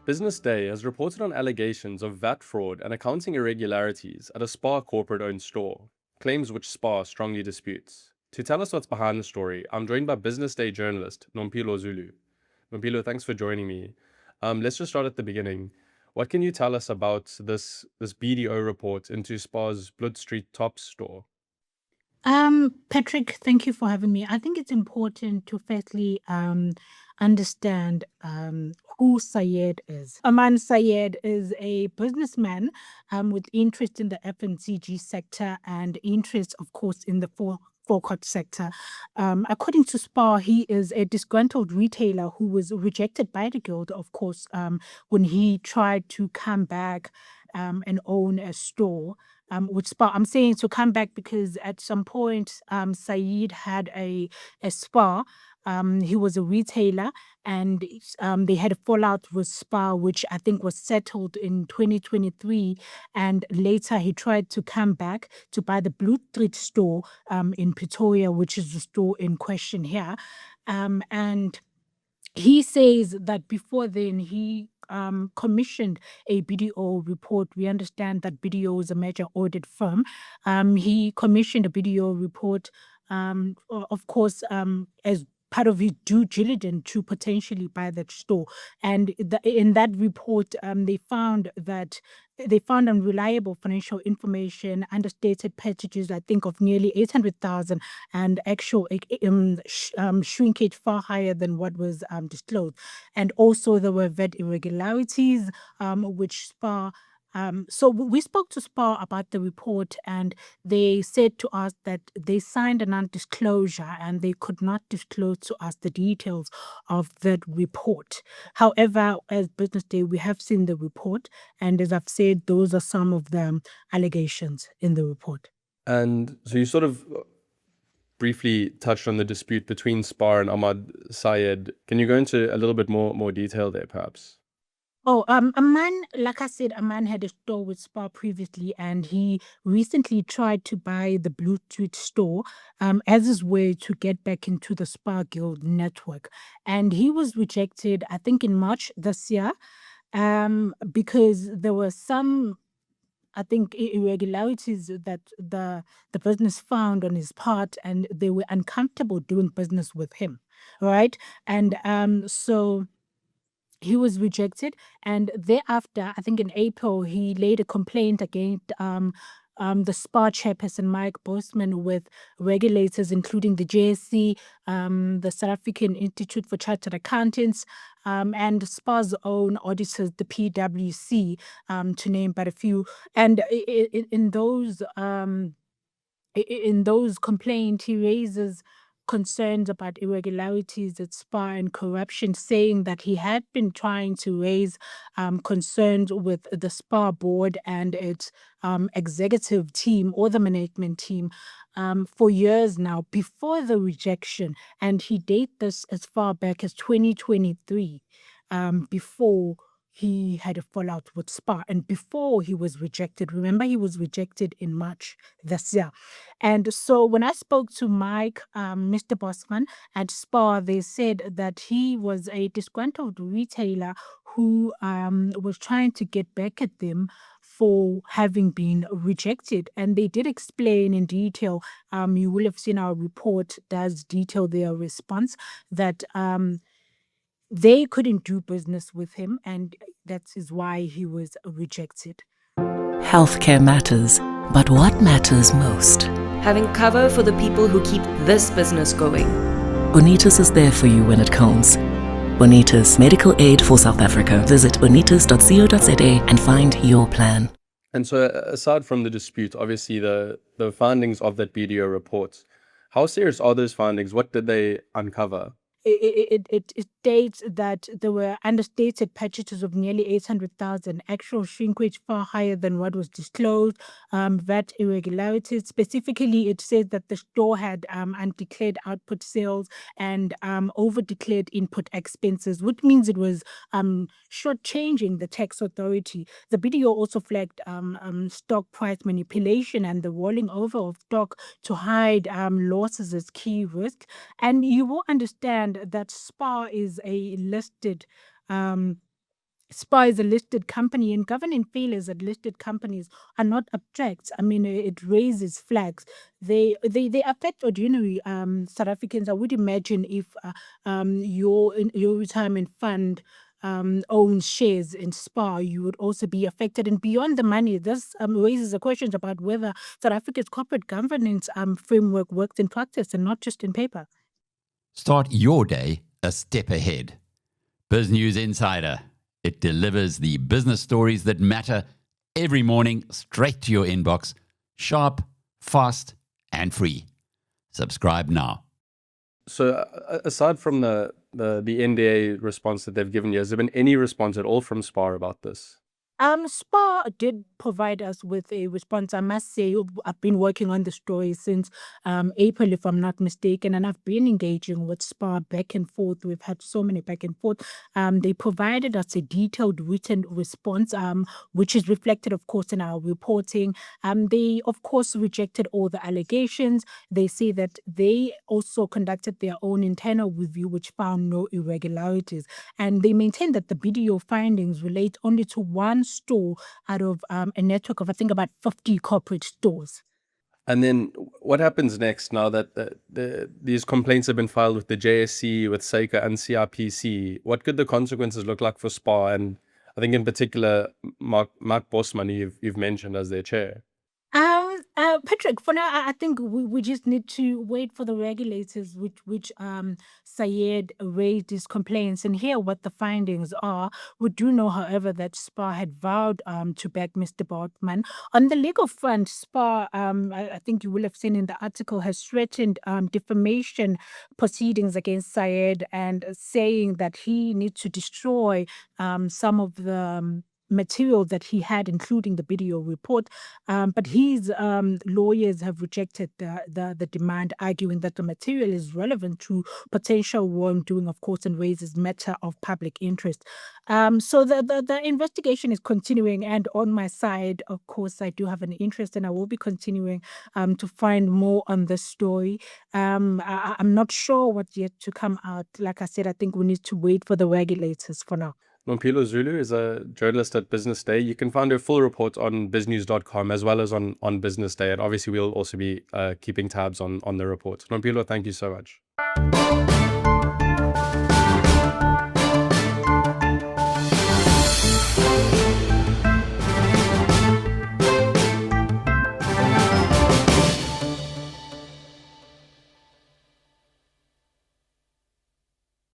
Business Day has reported on allegations of VAT fraud and accounting irregularities at a Spar corporate-owned store, claims which Spar strongly disputes. To tell us what's behind the story, I'm joined by Business Day journalist Nompilo Zulu. Nompilo, thanks for joining me. Let's just start at the beginning. What can you tell us about this BDO report into Spar's Bloed Street Tops store? Patrick, thank you for having me. I think it's important to firstly understand who Sayed is. Amaan Sayed is a businessman with interest in the FMCG sector and interest, of course, in the forecourt sector. According to Spar, he is a disgruntled retailer who was rejected by the guild, of course, when he tried to come back and own a store with Spa. I'm saying to come back because at some point, Saeed had a spa. He was a retailer and they had a fallout with Spa, which I think was settled in 2023. And later he tried to come back to buy the Blue Street store in Pretoria, which is the store in question here. And he says that before then he commissioned a BDO report. We understand that BDO is a major audit firm. He commissioned a BDO report, of course, as part of his due diligence to potentially buy that store. And in that report, they found unreliable financial information, understated packages, I think, of nearly 800,000 and actual shrinkage far higher than what was disclosed. And also there were VAT irregularities, which Spar. So we spoke to Spar about the report, and they said to us that they signed a non-disclosure and they could not disclose to us the details of that report. However, as Business Day, we have seen the report, and as I've said, those are some of the allegations in the report. And so you sort of briefly touched on the dispute between Spar and Amaan Sayed. Can you go into a little bit more detail there, perhaps? Oh, Amaan, like I said, Amaan had a store with Spar previously, and he recently tried to buy the Blue Street store as his way to get back into the Spar Guild network. And he was rejected, I think, in March this year, because there were some, I think, irregularities that the business found on his part, and they were uncomfortable doing business with him, right? And so he was rejected, and thereafter, I think in April, he laid a complaint against the SPA chairperson Mike Bosman with regulators, including the JSC, the South African Institute for Chartered Accountants, and SPA's own auditors, the PwC, to name but a few. And in those complaints, he raises concerns about irregularities at SPA and corruption, saying that he had been trying to raise concerns with the SPA board and its executive team or the management team for years now before the rejection. And he dates this as far back as 2023, before he had a fallout with Spar and before he was rejected. Remember, he was rejected in March this year. And so when I spoke to Mike, Mr. Bosman at Spar, they said that he was a disgruntled retailer who was trying to get back at them for having been rejected. And they did explain in detail, you will have seen our report does detail their response, that they couldn't do business with him, and that is why he was rejected. Healthcare matters, but what matters most? Having cover for the people who keep this business going. Bonitas is there for you when it counts. Bonitas, medical aid for South Africa. Visit bonitas.co.za and find your plan. And so, aside from the dispute, obviously the findings of that BDO report, how serious are those findings? What did they uncover? It states that there were understated purchases of nearly 800,000, actual shrinkage far higher than what was disclosed, VAT irregularities. Specifically, it says that the store had undeclared output sales and over-declared input expenses, which means it was shortchanging the tax authority. The BDO also flagged stock price manipulation and the rolling over of stock to hide losses as key risk. And you will understand that Spar is a listed Spar is a listed company, and governing failures at listed companies are not abstract. I mean, it raises flags. They affect ordinary South Africans. I would imagine if your retirement fund owns shares in Spar, you would also be affected. And beyond the money, this raises the questions about whether South Africa's corporate governance framework works in practice and not just in paper. Start your day a step ahead. Biz News Insider. It delivers the business stories that matter every morning straight to your inbox, sharp, fast, and free. Subscribe now. So aside from the NDA response that they've given you, has there been any response at all from Spar about this? Spar did provide us with a response. I must say, I've been working on the story since April, if I'm not mistaken, and I've been engaging with Spar back and forth. We've had so many back and forth. They provided us a detailed written response, which is reflected, of course, in our reporting. They, of course, rejected all the allegations. They say that they also conducted their own internal review, which found no irregularities. And they maintain that the BDO findings relate only to one store out of a network of, I think, about 50 corporate stores. And then what happens next now that these complaints have been filed with the JSC, with Saica and CIPC? What could the consequences look like for Spar? And I think in particular, Mark Bosman, you've mentioned as their chair. Patrick, for now, I think we just need to wait for the regulators, which Sayed raised his complaints, and hear what the findings are. We do know, however, that Spar had vowed to back Mr. Botman. On the legal front, Spar, I think you will have seen in the article, has threatened defamation proceedings against Sayed and saying that he needs to destroy some of the material that he had, including the BDO report. But his lawyers have rejected the demand, arguing that the material is relevant to potential wrongdoing, of course, and raises matter of public interest. So the investigation is continuing, and on my side, of course, I do have an interest, and I will be continuing to find more on this story. I'm not sure what's yet to come out. Like I said, I think we need to wait for the regulators for now. Nompilo Zulu is a journalist at Business Day. You can find her full report on biznews.com as well as on Business Day. And obviously, we'll also be keeping tabs on the report. Nompilo, thank you so much.